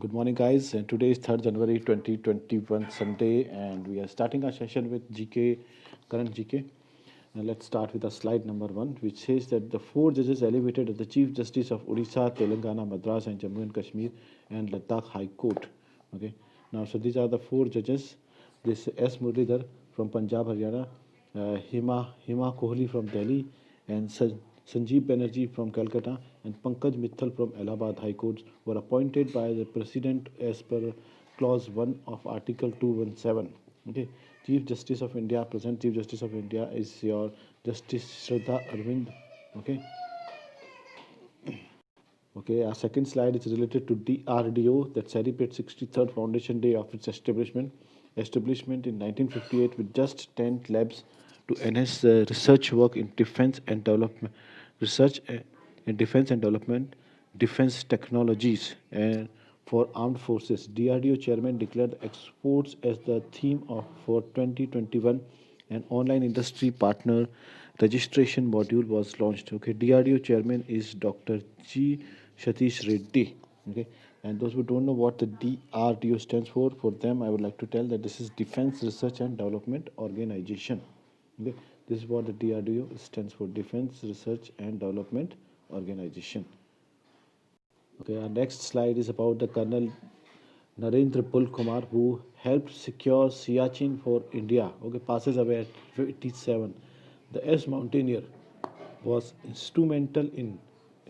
Good morning, guys. And today is 3rd January 2021, Sunday, and we are starting our session with GK, current GK. And let's start with the slide number 1, which says that the four judges elevated as the Chief Justice of Odisha, Telangana, Madras, and Jammu and Kashmir, and Ladakh High Court. Okay. Now, so these are the four judges. This S. Muralidhar from Punjab, Haryana, Hima Kohli from Delhi, and Sanjeev Banerjee from Calcutta, and Pankaj Mittal from Allahabad High Court were appointed by the President as per Clause 1 of Article 217. Okay. Chief Justice of India, present Chief Justice of India is your Justice Shraddha Arvind. Okay. Okay, our second slide is related to DRDO that celebrates 63rd Foundation Day of its establishment. Establishment in 1958 with just 10 labs to enhance research work in defense and development, research in defense and development, defense technologies, and for armed forces. DRDO chairman declared exports as the theme of for 2021. An online industry partner registration module was launched. Okay, DRDO chairman is Dr. G. Satish Reddy. Okay, and those who don't know what the DRDO stands for them, I would like to tell that this is Defense Research and Development Organization. Okay, this is what the DRDO stands for, Defense Research and Development Organization. Okay, our next slide is about the Colonel Narendra Pul Kumar, who helped secure Siachen for India. Okay, passes away at 57. The S mountaineer was instrumental in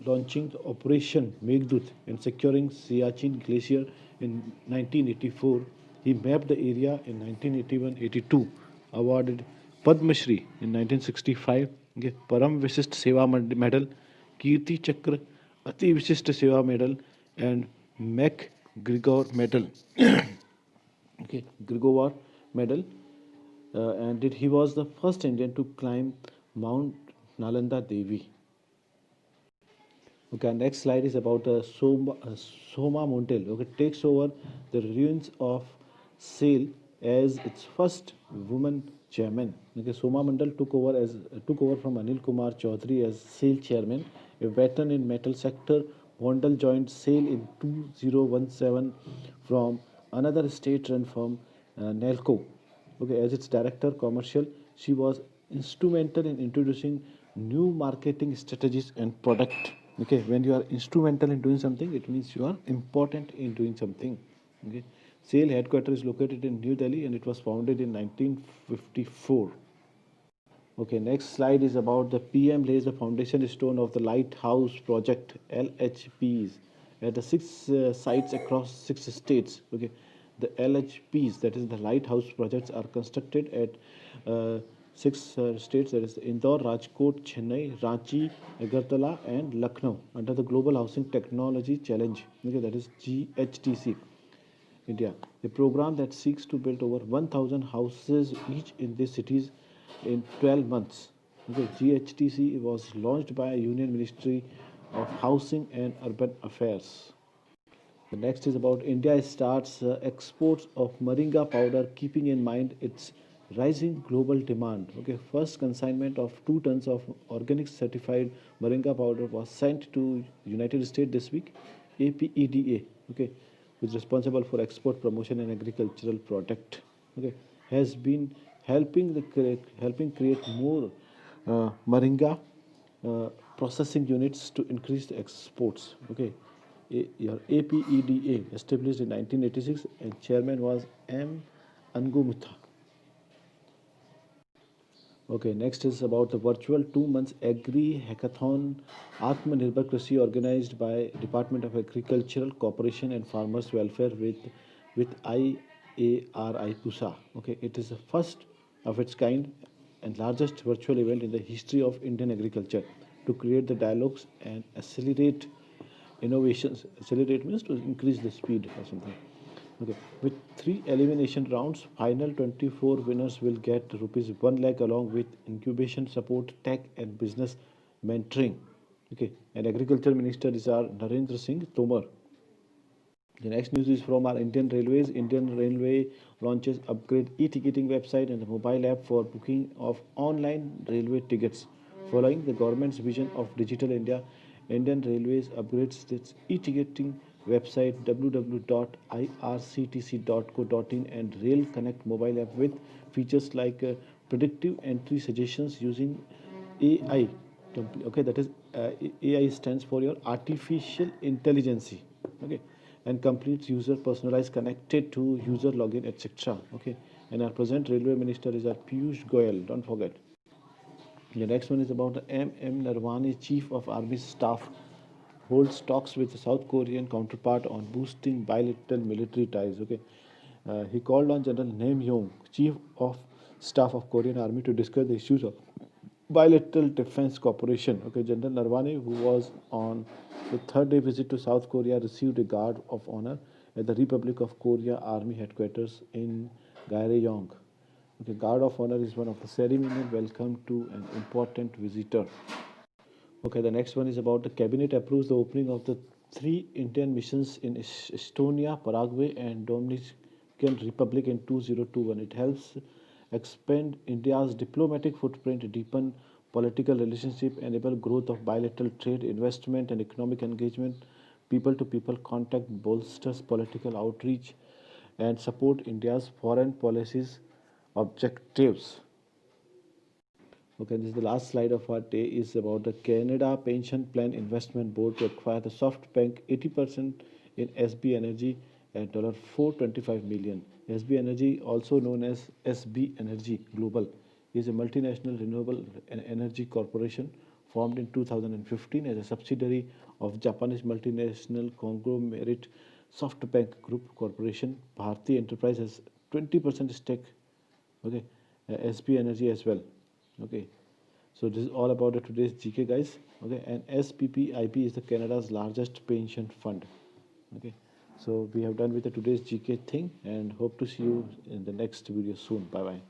launching the Operation Meghdut and securing Siachen Glacier in 1984. He mapped the area in 1981-82, awarded Padma Shri in 1965, okay, Param Vishisht Seva Medal, Kirti Chakra, Ati Vishisht Seva Medal, and Mac Grigor Medal. Okay, Grigor Medal, and he was the first Indian to climb Mount Nalanda Devi. Okay, next slide is about Soma Montel. Okay, takes over the ruins of SAIL as its first woman chairman. Okay, Soma Mandal took over from Anil Kumar Chaudhary as SAIL chairman. A veteran in metal sector, Mondal joined SAIL in 2017 from another state-run firm, Nelco. Okay, as its director commercial, she was instrumental in introducing new marketing strategies and product. Okay, when you are instrumental in doing something, it means you are important in doing something. Okay, SAIL headquarters is located in New Delhi and it was founded in 1954. Okay, next slide is about the PM lays the foundation stone of the Lighthouse Project LHPs at the six sites across 6 states. Okay, the LHPs, that is the Lighthouse projects, are constructed at six states, that is Indore, Rajkot, Chennai, Ranchi, Agartala, and Lucknow under the Global Housing Technology Challenge. Okay, that is GHTC. India, a program that seeks to build over 1,000 houses each in these cities in 12 months. Okay, GHTC was launched by Union Ministry of Housing and Urban Affairs. The next is about India starts exports of moringa powder, keeping in mind its rising global demand. Okay, first consignment of 2 tons of organic certified moringa powder was sent to United States this week. APEDA, okay, which is responsible for export promotion and agricultural product. Okay, has been helping create more moringa processing units to increase the exports. Okay, your APEDA established in 1986 and chairman was M. Angumutha. Okay, next is about the virtual 2 months Agri Hackathon Atmanirbhar Krishi organized by Department of Agricultural Cooperation and Farmers Welfare with IARI PUSA. Okay, it is the first of its kind and largest virtual event in the history of Indian agriculture to create the dialogues and accelerate innovations. Accelerate means to increase the speed or something. Okay, with 3 elimination rounds, final 24 winners will get rupees 1 lakh along with incubation support, tech and business mentoring. Okay, and Agriculture Minister is our Narendra Singh Tomar. The next news is from our Indian Railways. Indian Railway launches upgrade e-ticketing website and a mobile app for booking of online railway tickets. Following the government's vision of Digital India, Indian Railways upgrades its e-ticketing website www.irctc.co.in and Rail Connect mobile app with features like predictive entry suggestions using AI. Okay, that is AI stands for your artificial intelligence. Okay, and complete user personalized connected to user login, etc. Okay, and our present railway minister is our Piyush Goyal. Don't forget. The next one is about the M.M. Narwani, Chief of Army Staff, holds talks with the South Korean counterpart on boosting bilateral military ties. Okay, he called on General Nam Yong, Chief of Staff of Korean Army, to discuss the issues of bilateral defense cooperation. Okay, General Narwani, who was on the third day visit to South Korea, received a guard of honor at the Republic of Korea Army headquarters in Gyeongsang. Okay, guard of honor is one of the ceremonial welcome to an important visitor. Okay, the next one is about the cabinet approves the opening of the three Indian missions in Estonia, Paraguay, and Dominican Republic in 2021. It helps expand India's diplomatic footprint, deepen political relationship, enable growth of bilateral trade, investment, and economic engagement, people-to-people contact, bolsters political outreach, and support India's foreign policies objectives. Okay, this is the last slide of our day is about the Canada Pension Plan Investment Board to acquire the SoftBank 80% in SB Energy at $425 million. SB Energy, also known as SB Energy Global, is a multinational renewable energy corporation formed in 2015 as a subsidiary of Japanese multinational conglomerate SoftBank Group Corporation. Bharti Enterprise has 20% stake. Okay, SB Energy as well. Okay, so this is all about the today's GK, guys. Okay, and SPPIP is the Canada's largest pension fund. Okay, so we have done with the today's GK thing, and hope to see you in the next video soon. Bye bye.